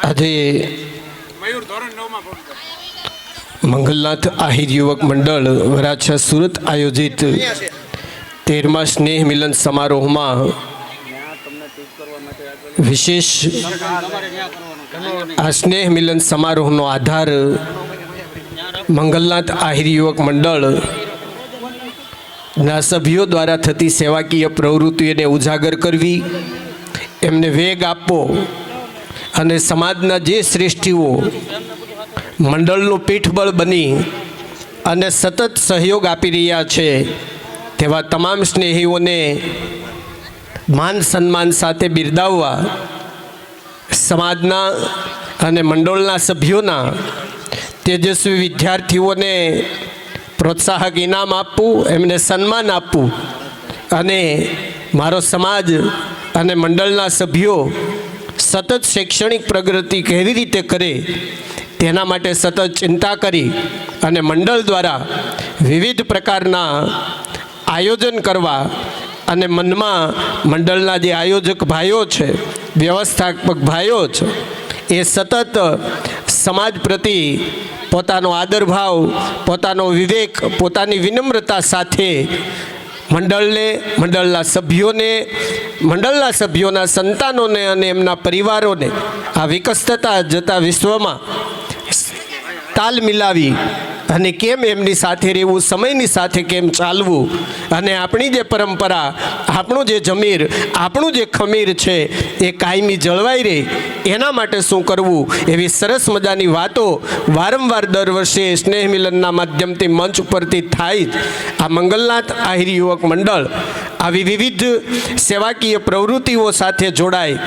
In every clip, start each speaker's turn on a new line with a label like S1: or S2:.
S1: આજે મંગલનાથ આહિર યુવક મંડળ વરાછા સુરત આયોજિત 13મા સ્નેહ મિલન સમારોહમાં વિશેષ આ સ્નેહ મિલન સમારોહનો આધાર મંગલનાથ આહિર યુવક મંડળ ના સભ્યો દ્વારા થતી સેવાકીય પ્રવૃત્તિઓને ઉજાગર કરવી, એમને વેગ આપવો અને સમાજના જે શ્રેષ્ઠીઓ મંડળનું પીઠબળ બની અને સતત સહયોગ આપી રહ્યા છે તેવા તમામ સ્નેહીઓને માન સન્માન સાથે બિરદાવવા, સમાજના અને મંડળના સભ્યોના તેજસ્વી વિદ્યાર્થીઓને પ્રોત્સાહક ઇનામ આપવું, એમને સન્માન આપવું અને મારો સમાજ અને મંડળના સભ્યો સતત શૈક્ષણિક પ્રગતિ કેવી રીતે કરે તેના માટે સતત ચિંતા કરી અને મંડળ દ્વારા વિવિધ પ્રકારના આયોજન કરવા અને મનમાં મંડળના જે આયોજક ભાઈઓ છે, વ્યવસ્થાપક ભાઈઓ છે, એ સતત સમાજ પ્રતિ પોતાનો આદરભાવ, પોતાનો વિવેક, પોતાની વિનમ્રતા સાથે મંડળને, મંડળના સભ્યોને, મંડળના સભ્યોના સંતાનોને અને એમના પરિવારોને આ વિકસતા જતા વિશ્વમાં તાલ મિલાવી અને કેમ એમની સાથે રહેવું, સમયની સાથે કેમ ચાલવું અને આપણી જે પરંપરા, આપણું જે જમીર, આપણું જે ખમીર છે એ કાયમી જળવાઈ રહે એના માટે શું કરવું, એવી સરસ મજાની વાતો વારંવાર દર વર્ષે સ્નેહ મિલનના માધ્યમથી મંચ ઉપરથી થાય જ. આ મંગલનાથ આહિર યુવક મંડળ આવી વિવિધ સેવાકીય પ્રવૃત્તિઓ સાથે જોડાય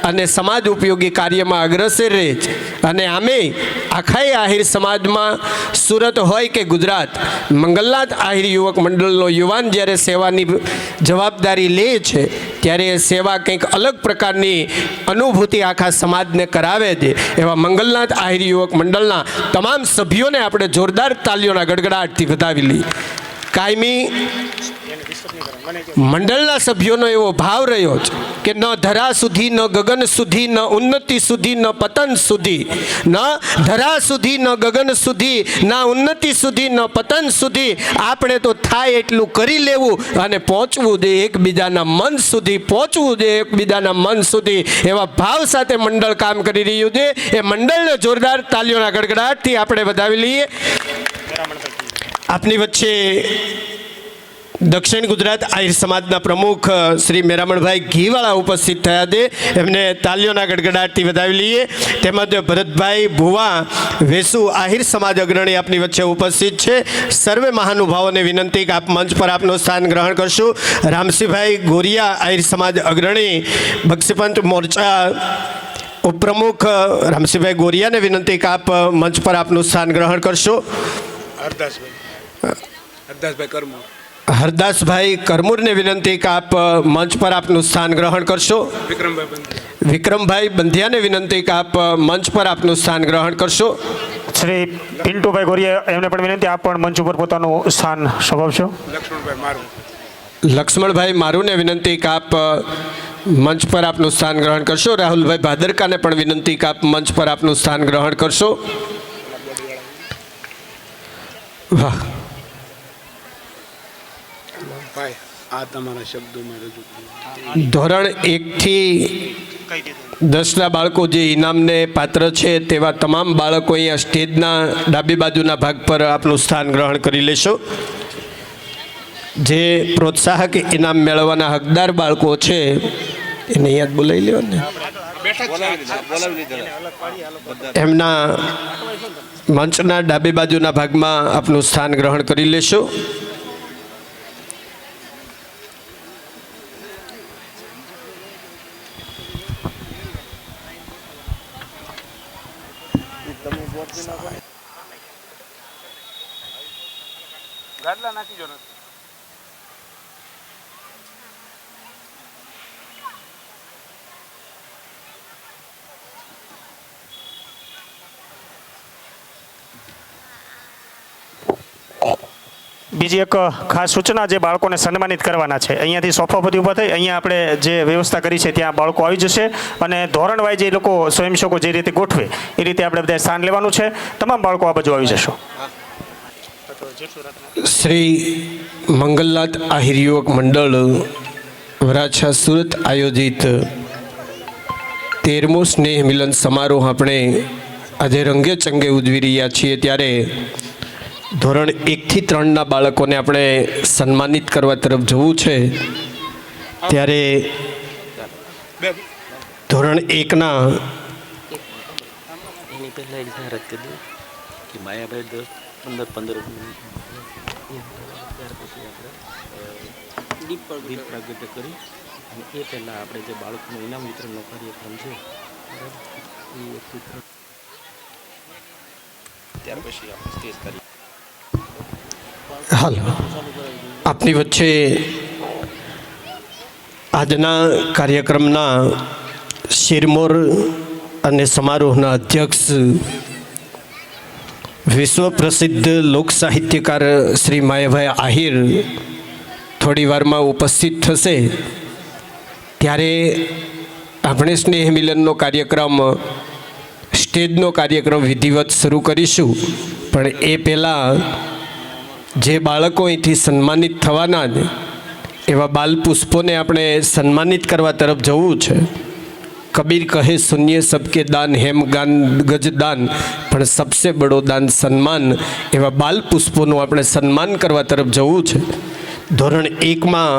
S1: અને સમાજ ઉપયોગી કાર્યમાં અગ્રસર રહે છે. અને આમે આખાય આહિર સમાજમાં સુરત હોય કે ગુજરાત, મંગલનાથ આહિર યુવક મંડળનો યુવાન જ્યારે સેવાની જવાબદારી લે છે ત્યારે એ સેવા કંઈક અલગ પ્રકારની અનુભૂતિ આખા સમાજને કરાવે છે. એવા મંગલનાથ આહિર યુવક મંડળના તમામ સભ્યોને આપણે જોરદાર તાલીઓના ગડગડાટથી વધાવી લઈએ. કાયમી મંડળના સભ્યોનો એવો ભાવ રહ્યો છે કે ન ધરા સુધી, ન ગગન સુધી, ન ઉન્નતિ સુધી, ન પતન સુધી, ન ધરા સુધી, ન ગગન સુધી, ના ઉન્નતિ સુધી, ન પતન સુધી, આપણે તો થાય એટલું કરી લેવું અને પહોંચવું જોઈએ એકબીજાના મન સુધી, પહોંચવું જોઈએ એકબીજાના મન સુધી. એવા ભાવ સાથે મંડળ કામ કરી રહ્યું છે. એ મંડળને જોરદાર તાલીઓના ગડગડાટથી આપણે વધાવી લઈએ. આપની વચ્ચે દક્ષિણ ગુજરાત આહિર સમાજના પ્રમુખ શ્રી મેરામણભાઈ ઘીવાળા ઉપસ્થિત થયા છે, એમને તાલીઓના ગડગડાટથી વધાવી લઈએ. તેમજ ભરતભાઈ ભુવા વેસુ આહિર સમાજ અગ્રણી આપની વચ્ચે ઉપસ્થિત છે. સર્વે મહાનુભાવોને વિનંતી કે આપ મંચ પર આપનું સ્થાન ગ્રહણ કરશું. રામસિંહભાઈ ગોરિયા આહિર સમાજ અગ્રણી, બક્ષીપંચ મોરચા ઉપપ્રમુખ રામસિંહભાઈ ગોરિયાને વિનંતી કે આપ મંચ પર આપનું સ્થાન ગ્રહણ કરશો. હરદાસભાઈ કરમુરને વિનંતી કે આપ મંચ પર આપનું સ્થાન ગ્રહણ કરશો. વિક્રમભાઈ બંધિયાને વિનંતી કે આપ મંચ પર આપનું સ્થાન ગ્રહણ કરશો.
S2: શ્રી પિન્ટુભાઈ ગોરિયા એમને પણ વિનંતી, આપ પણ મંચ ઉપર પોતાનું સ્થાન શોભાવશો.
S1: લક્ષ્મણભાઈ મારુને વિનંતી કે આપ મંચ પર આપનું સ્થાન ગ્રહણ કરશો. રાહુલભાઈ ભાદરકાને પણ વિનંતી કે આપ મંચ પર આપનું સ્થાન ગ્રહણ કરશો. વાહ, ધોરણ 1 થી 10ના બાળકો જે ઇનામને પાત્ર છે તેવા તમામ બાળકો અહીંયા સ્ટેજના ડાબી બાજુના ભાગ પર આપનું સ્થાન ગ્રહણ કરી લેશો. જે પ્રોત્સાહક ઇનામ મેળવવાના હકદાર બાળકો છે એને યાદ બોલાવી લેવાને, એમના મંચના ડાબી બાજુના ભાગમાં આપનું સ્થાન ગ્રહણ કરી લેશો.
S3: ગાડલા નાખી જો નથી.
S2: બીજી એક ખાસ સૂચના જે બાળકોને સન્માનિત કરવાના છે, અહીંયાથી સોફા પરથી ઊભા થઈ અહીંયા આપણે જે વ્યવસ્થા કરી છે ત્યાં બાળકો આવી જશે અને ધોરણ વાઇઝ એ લોકો સ્વયંસેવકો જે રીતે ગોઠવે એ રીતે આપણે બધા સ્થાન લેવાનું છે. તમામ બાળકો આ બાજુ આવી જશો.
S1: શ્રી મંગલનાથ આહિર યુવક મંડળ વરાછા સુરત આયોજિત 13મો સ્નેહ મિલન સમારોહ આપણે આજે રંગે ચંગે ઉજવી રહ્યા છીએ. ત્યારે ધોરણ 1 થી 3ના બાળકોને આપણે સન્માનિત કરવા તરફ જવું છે. ત્યારે ધોરણ 1ના
S4: એની પહેલાં એક જાહેરાત કરી દઉં કે માયાભાઈ 10-15 ત્યાર પછી આપણે દીપ પ્રાગટ્ય કરી અને એ પહેલાં આપણે જે બાળકોનું ઇનામ વિતરણનો કાર્યક્રમ છે બરાબર, એ વસ્તુ ત્યાર પછી આપણે સ્ટેજ કરી.
S1: હાલ આપની વચ્ચે આજના કાર્યક્રમના શિરમોર અને સમારોહના અધ્યક્ષ વિશ્વ પ્રસિદ્ધ લોક સાહિત્યકાર શ્રી માયાભાઈ આહિર થોડી વારમાં ઉપસ્થિત થશે. ત્યારે આપણે સ્નેહ મિલનનો કાર્યક્રમ સ્ટેજનો કાર્યક્રમ વિધિવત શરૂ કરીશું. પણ એ પહેલાં જે બાળકો અહીંથી સન્માનિત થવાના જ એવા બાલ પુષ્પોને આપણે સન્માનિત કરવા તરફ જવું છે. કબીર કહે શૂન્ય સબકે દાન હેમ ગાન ગજ દાન પણ સબસે બડો દાન સન્માન. એવા બાલ પુષ્પોનું આપણે સન્માન કરવા તરફ જવું છે. ધોરણ 1માં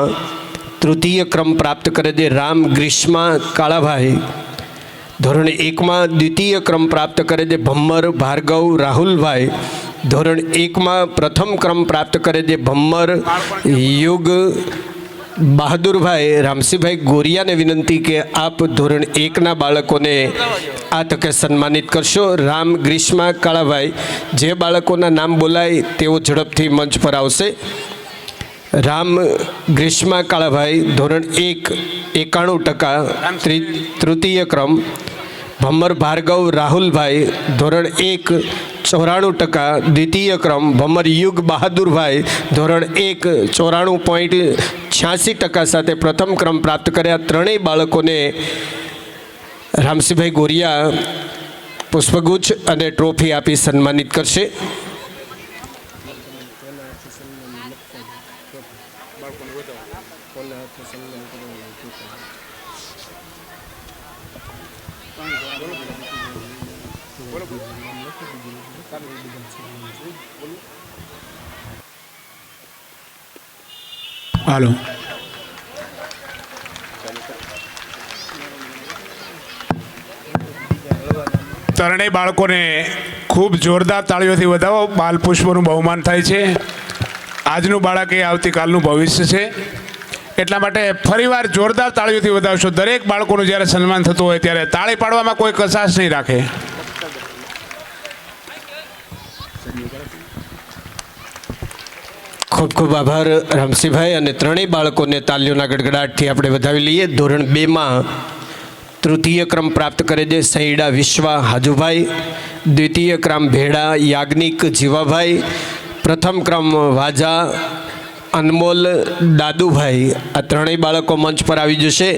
S1: તૃતીય ક્રમ પ્રાપ્ત કરે છે રામ ગ્રીષ્મા કાળાભાઈ. ધોરણ 1માં દ્વિતીય ક્રમ પ્રાપ્ત કરે છે ભમ્મર ભાર્ગવ રાહુલભાઈ. ધોરણ 1માં પ્રથમ ક્રમ પ્રાપ્ત કરે છે ભમ્મર યુગ બહાદુરભાઈ. રામસિંહભાઈ ગોરિયાને વિનંતી કે આપ ધોરણ 1ના બાળકોને આ તકે સન્માનિત કરશો. રામ ગ્રીષ્મા કાળાભાઈ, જે બાળકોના નામ બોલાય તેઓ ઝડપથી મંચ પર આવશે. રામ ગ્રીષ્મા કાળાભાઈ ધોરણ 1 91%, તૃતીય ક્રમ. ભમ્મર ભાર્ગવ રાહુલભાઈ ધોરણ 1 94%, દ્વિતીય ક્રમ. ભમ્મર યુગ બહાદુરભાઈ ધોરણ 1 94.86% સાથે પ્રથમ ક્રમ પ્રાપ્ત કર્યા. ત્રણેય બાળકોને રામસિંહભાઈ ગોરિયા પુષ્પગુચ્છ અને ટ્રોફી આપી સન્માનિત કરશે.
S3: હાલો, ત્રણેય બાળકોને ખૂબ જોરદાર તાળીઓથી વધાવો. બાલ પુષ્પનું બહુમાન થાય છે. આજનું બાળક એ આવતીકાલનું ભવિષ્ય છે. એટલા માટે ફરીવાર જોરદાર તાળીઓથી વધાવશો. દરેક બાળકોનું જ્યારે સન્માન થતું હોય ત્યારે તાળી પાડવામાં કોઈ કચાશ નહીં રાખે.
S1: ખૂબ ખૂબ આભાર રામસિંહભાઈ. અને ત્રણેય બાળકોને તાલીઓના ગડગડાટથી આપણે વધાવી લઈએ. ધોરણ 2માં તૃતીય ક્રમ પ્રાપ્ત કરે છે સૈડા વિશ્વા હાજુભાઈ. દ્વિતીય ક્રમ ભેડા યાજ્ઞિક જીવાભાઈ. પ્રથમ ક્રમ વાજા અનમોલ દાદુભાઈ. આ ત્રણેય બાળકો મંચ પર આવી જશે.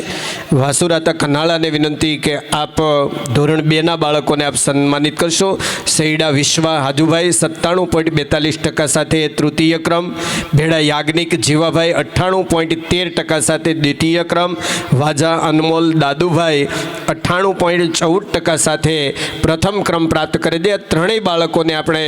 S1: વાસુરાતા કનાળાને વિનંતી કે આપ ધોરણ 2ના બાળકોને આપ સન્માનિત કરશો. સૈડા વિશ્વા હાજુભાઈ 97.42% સાથે તૃતીય ક્રમ. ભેડા યાજ્ઞિક જીવાભાઈ 98.13% સાથે દ્વિતીય ક્રમ. વાજા અનમોલ દાદુભાઈ 98.14% સાથે પ્રથમ ક્રમ પ્રાપ્ત કરે છે. ત્રણેય બાળકોને આપણે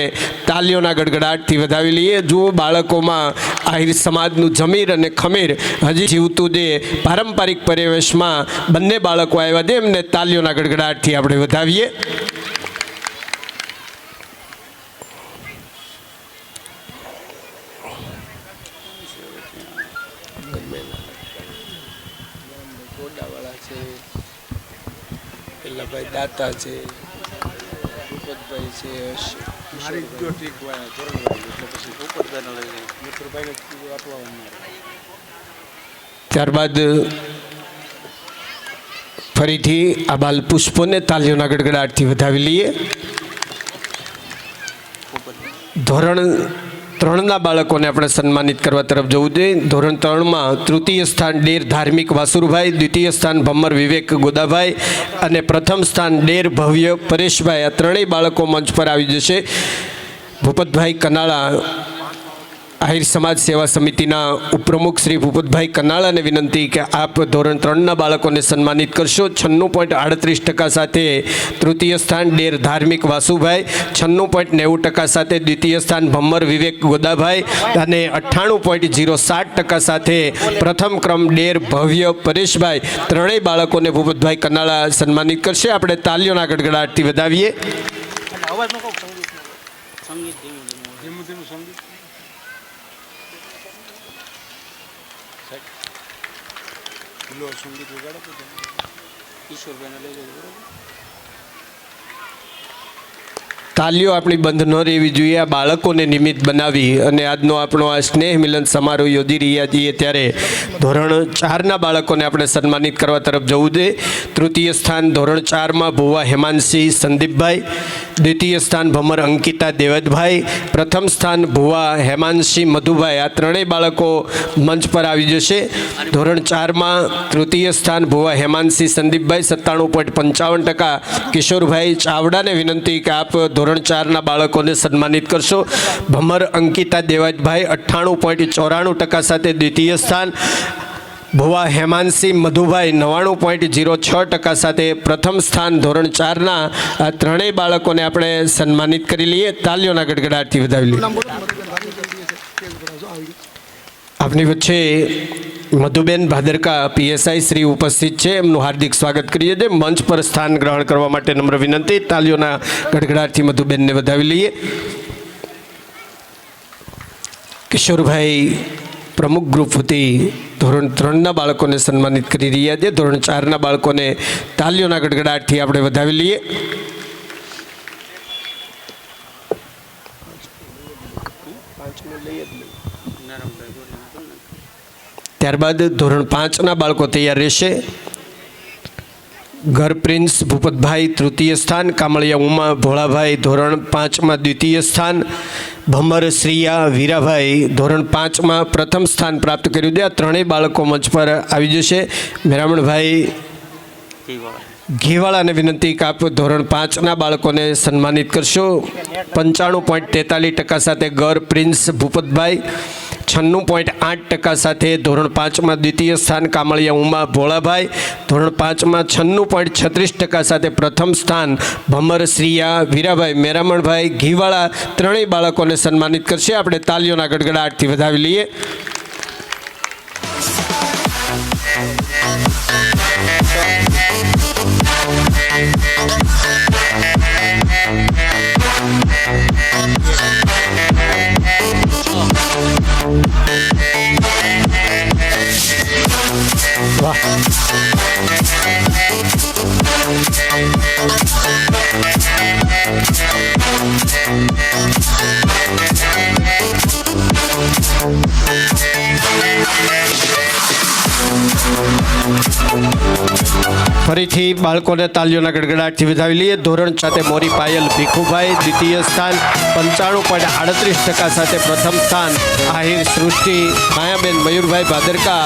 S1: તાલીઓના ગડગડાટથી વધાવી લઈએ. જુઓ, બાળકોમાં આહિર સમાજનું જમીર અને ખમીર હજી જીવતું જે પારંપરિક પરિવેશમાં બંને બાળકો આવ્યા છે, એમને તાલીઓના ગડગડાટથી આપણે વધાવીએ.
S5: ભાઈ દાતા છે, ભૂપતભાઈ છે, મારી જો ઠીક હોય ધોરણ એટલે પછી ભૂપતભાઈને લઈને મિત્રભાઈને આપવા.
S1: ત્યારબાદ ફરીથી આ બાલ પુષ્પોને તાલીઓના ગડગડાટથી વધાવી લઈએ. ધોરણ 3ના બાળકોને આપણે સન્માનિત કરવા તરફ જવું જોઈએ. ધોરણ 3માં તૃતીય સ્થાન ડેર ધાર્મિક વાસુરભાઈ, દ્વિતીય સ્થાન ભમ્મર વિવેક ગોદાભાઈ અને પ્રથમ સ્થાન ડેર ભવ્ય પરેશભાઈ. આ ત્રણેય બાળકો મંચ પર આવી જશે. ભૂપતભાઈ કનાળા આહિર સમાજ સેવા સમિતિના ઉપપ્રમુખ શ્રી ભૂપતભાઈ કનાળાને વિનંતી કે આપ ધોરણ 3ના બાળકોને સન્માનિત કરશો. 96.38% સાથે તૃતીય સ્થાન ડેર ધાર્મિક વાસુભાઈ, 96.90% સાથે દ્વિતીય સ્થાન ભમ્મર વિવેક ગોદાભાઈ અને 98.07% સાથે પ્રથમ ક્રમ ડેર ભવ્ય પરેશભાઈ. ત્રણેય બાળકોને ભૂપતભાઈ કનાળા સન્માનિત કરશે. આપણે તાલીઓના ગડગડાટથી વધાવીએ.
S4: અવાજ નો સંગીત
S5: ધીમું ધીમું સંગીત. પેલો સંગીત વગાડો તો ઈશ્વરભાઈને લઈ જજો બરાબર.
S1: તાલીઓ આપણી બંધ ન રહેવી જોઈએ. આ બાળકોને નિમિત્ત બનાવી અને આજનો આપણો આ સ્નેહ મિલન સમારોહ યોજી રહ્યા છીએ ત્યારે ધોરણ 4ના બાળકોને આપણે સન્માનિત કરવા તરફ જવું જોઈએ. તૃતીય સ્થાન ધોરણ 4માં ભુવા હેમાંશી સંદીપભાઈ, દ્વિતીય સ્થાન ભમર અંકિતા દેવતભાઈ, પ્રથમ સ્થાન ભુવા હેમાંશી મધુભાઈ. આ ત્રણેય બાળકો મંચ પર આવી જશે. ધોરણ 4માં તૃતીય સ્થાન ભુવા હેમાંશી સંદીપભાઈ 97.55%. કિશોરભાઈ ચાવડાને વિનંતી કે આપ ધોરણ 4ના બાળકોને સન્માનિત કરશો. ભમર અંકિતા દેવતભાઈ 98.94% સાથે દ્વિતીય સ્થાન. ભુવા હેમાંશી મધુભાઈ 99.06% સાથે પ્રથમ સ્થાન. ધોરણ 4ના આ ત્રણેય બાળકોને આપણે સન્માનિત કરી લઈએ. તાલીઓના ગડગડાટથી વધાવી લઈએ. આપની વચ્ચે મધુબેન ભાદરકા પીએસઆઈ શ્રી ઉપસ્થિત છે. એમનું હાર્દિક સ્વાગત કરીએ છીએ. મંચ પર સ્થાન ગ્રહણ કરવા માટે નમ્ર વિનંતી. તાલીઓના ગડગડાટથી મધુબેનને વધાવી લઈએ. કિશોરભાઈ પ્રમુખ ગ્રુપ વતી ધોરણ 3ના બાળકોને સન્માનિત કરી રહ્યા છે. ધોરણ 4ના બાળકોને તાલીઓના ગડગડાટથી આપણે વધાવી લઈએ. ત્યારબાદ ધોરણ 5ના બાળકો તૈયાર રહેશે. ઘર પ્રિન્સ ભૂપતભાઈ તૃતીય સ્થાન, કામળિયા ઉમા ભોળાભાઈ ધોરણ 5માં દ્વિતીય સ્થાન, ભમર શ્રીયા વીરાભાઈ ધોરણ 5માં પ્રથમ સ્થાન પ્રાપ્ત કર્યું છે. આ ત્રણેય બાળકો મંચ પર આવી જશે. મેરામણભાઈ ઘીવાળાને વિનંતી કે આપ ધોરણ 5ના બાળકોને સન્માનિત કરશો. 95.43% સાથે ઘર પ્રિન્સ ભૂપતભાઈ, 96.8% સાથે ધોરણ 5માં દ્વિતીય સ્થાન કામળિયા ઉમા ભોળાભાઈ, ધોરણ 5માં 96.36% સાથે પ્રથમ સ્થાન ભમર શ્રીયા વીરાભાઈ. મેરામણભાઈ ઘીવાળા ત્રણેય બાળકોને સન્માનિત કરશે. આપણે તાલીઓના ગડગડાટથી વધાવી લઈએ. વાહ. ફરીથી બાળકોને તાલીઓના ગડગડાટથી વધાવી લઈએ. ધોરણ 4 મોરી પાયલ ભીખુભાઈ દ્વિતીય સ્થાન, 95.38% સાથે પ્રથમ સ્થાન. આહિર સૃષ્ટિ માયાબેન મયુરભાઈ ભાદરકા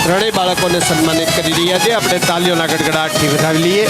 S1: ત્રણેય બાળકોને સન્માનિત કરી રહ્યા છે. આપણે તાલીઓના ગડગડાટથી વધાવી લઈએ.